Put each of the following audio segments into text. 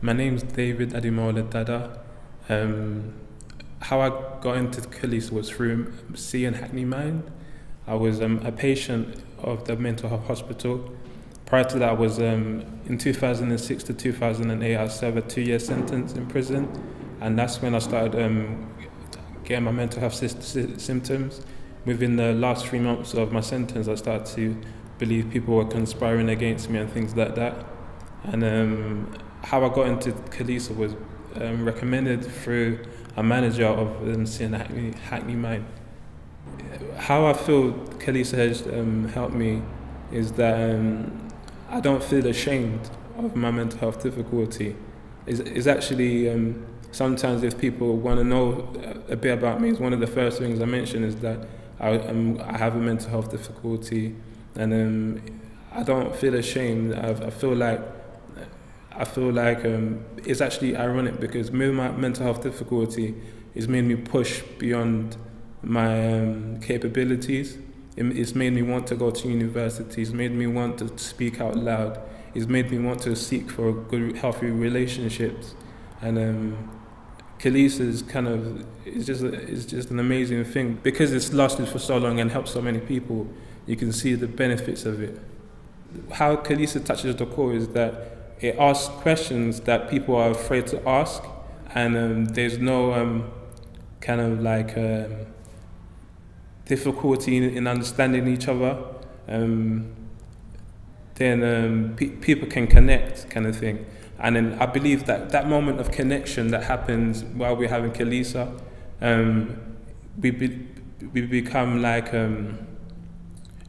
My name's David Ademola Dada. Um, how I got into Khalees was through seeing Hackney Mind. I was a patient of the mental health hospital. Prior to that, I was in 2006 to 2008. I served a 2-year sentence in prison, and that's when I started getting my mental health symptoms. Within the last 3 months of my sentence, I started to believe people were conspiring against me and things like that. And how I got into Khalees was recommended through a manager of seeing Hackney Mind. How I feel Khalees has helped me is that I don't feel ashamed of my mental health difficulty. Is actually sometimes if people want to know a bit about me, it's one of the first things I mention is that I have a mental health difficulty, and I don't feel ashamed. I feel like it's actually ironic because with my mental health difficulty, it's made me push beyond my capabilities. It's made me want to go to university. It's made me want to speak out loud. It's made me want to seek for good, healthy relationships. And Khalees is it's just an amazing thing because it's lasted for so long and helped so many people. You can see the benefits of it. How Khalees touches the core is that it asks questions that people are afraid to ask, and there's no difficulty in understanding each other. Then people can connect, kind of thing. And then I believe that that moment of connection that happens while we're having Khalees, we become like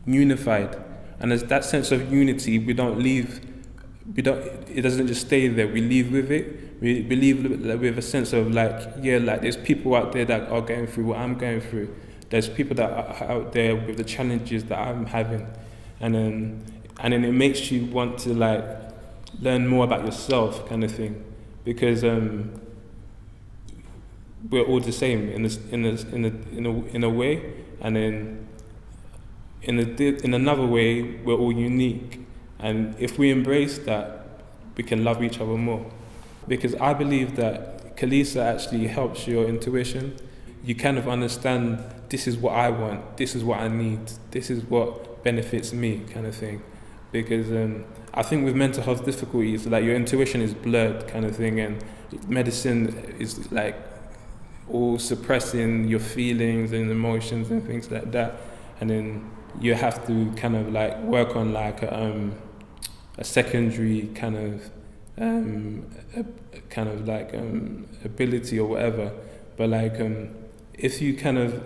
unified, and as that sense of unity, we don't leave. It doesn't just stay there. We leave with it. We leave with a sense of like there's people out there that are going through what I'm going through. There's people that are out there with the challenges that I'm having, and then it makes you want to like learn more about yourself, kind of thing, because we're all the same in a way, and then in another way we're all unique. And if we embrace that, we can love each other more. Because I believe that Khalees actually helps your intuition. You kind of understand, this is what I want, this is what I need, this is what benefits me, kind of thing. Because I think with mental health difficulties, like your intuition is blurred, kind of thing, and medicine is like all suppressing your feelings and emotions and things like that. And then you have to kind of like work on like a secondary kind of ability or whatever, but like if you kind of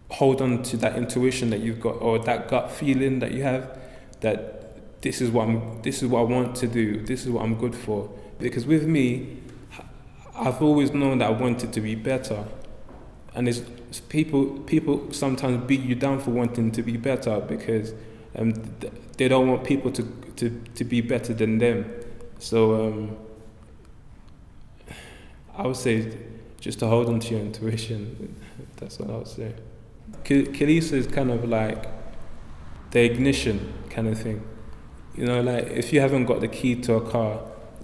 hold on to that intuition that you've got, or that gut feeling that you have, that this is what I want to do, this is what I'm good for. Because with me, I've always known that I wanted to be better, and it's people sometimes beat you down for wanting to be better because they don't want people to be better than them. So I would say just to hold on to your intuition. That's what I would say. Khalees is kind of like the ignition kind of thing. You know, like if you haven't got the key to a car,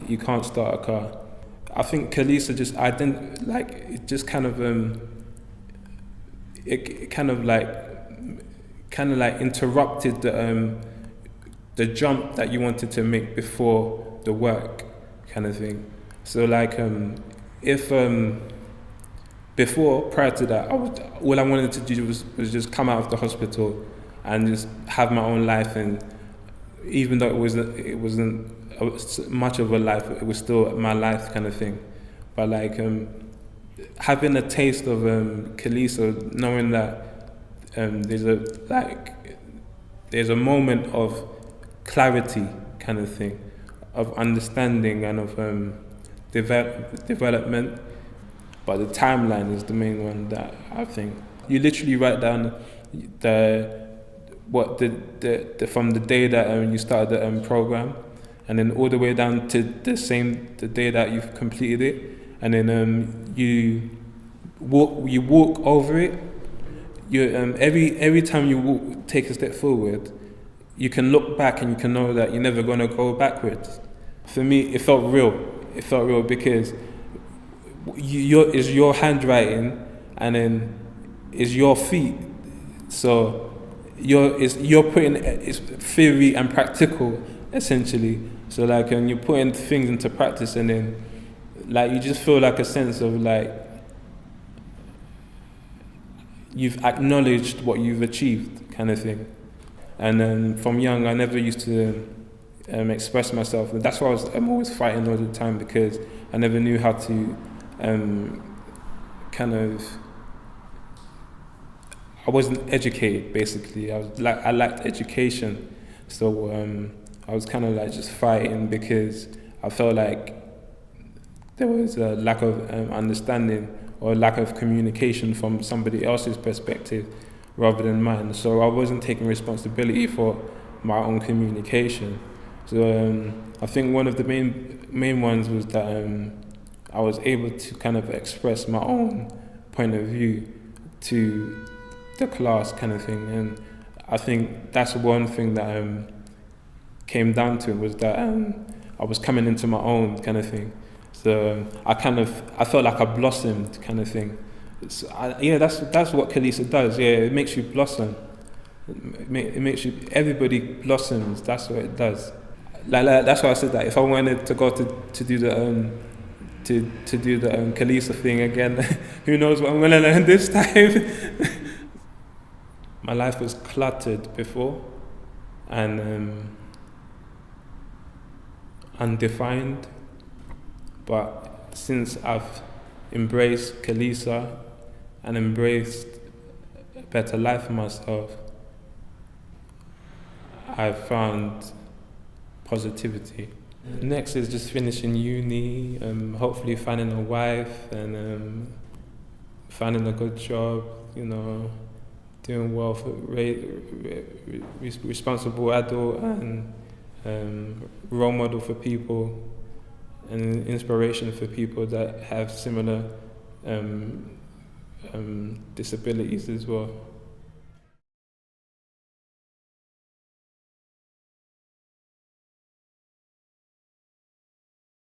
you can't start a car. I think Khalees just interrupted the jump that you wanted to make before the work, kind of thing. So like if prior to that, all I wanted to do was just come out of the hospital and just have my own life, and even though it wasn't much of a life, it was still my life, kind of thing. But like having a taste of Khalees, knowing that there's a moment of clarity, kind of thing, of understanding and of development, but the timeline is the main one that I think. You literally write down from the day that you started the program, and then all the way down to the day that you've completed it, and then you walk over it. Every time you take a step forward, you can look back and you can know that you're never going to go backwards. For me, it felt real. it felt real because it's your handwriting, and then it's your feet. So you're putting it's theory and practical essentially. So like when you're putting things into practice, and then like you just feel like a sense of like you've acknowledged what you've achieved, kind of thing. And from young, I never used to express myself. And that's why I'm always fighting all the time, because I never knew how to kind of. I wasn't educated, basically. I lacked education, so I was kind of like just fighting because I felt like there was a lack of understanding or lack of communication from somebody else's perspective rather than mine. So I wasn't taking responsibility for my own communication. So I think one of the main ones was that I was able to kind of express my own point of view to the class, kind of thing. And I think that's one thing that came down to, was that I was coming into my own, kind of thing. So I felt like I blossomed, kind of thing. That's what Kalisa does. Yeah, it makes you blossom. It makes you. Everybody blossoms. That's what it does. Like that's why I said that if I wanted to go to do the to do the Kalisa thing again, who knows what I'm gonna learn this time. My life was cluttered before, and undefined. But since I've embraced Kalisa and embraced a better life for myself, I've found positivity. Next is just finishing uni, hopefully finding a wife, and finding a good job, doing well for responsible adult, and role model for people, and inspiration for people that have similar disabilities as well.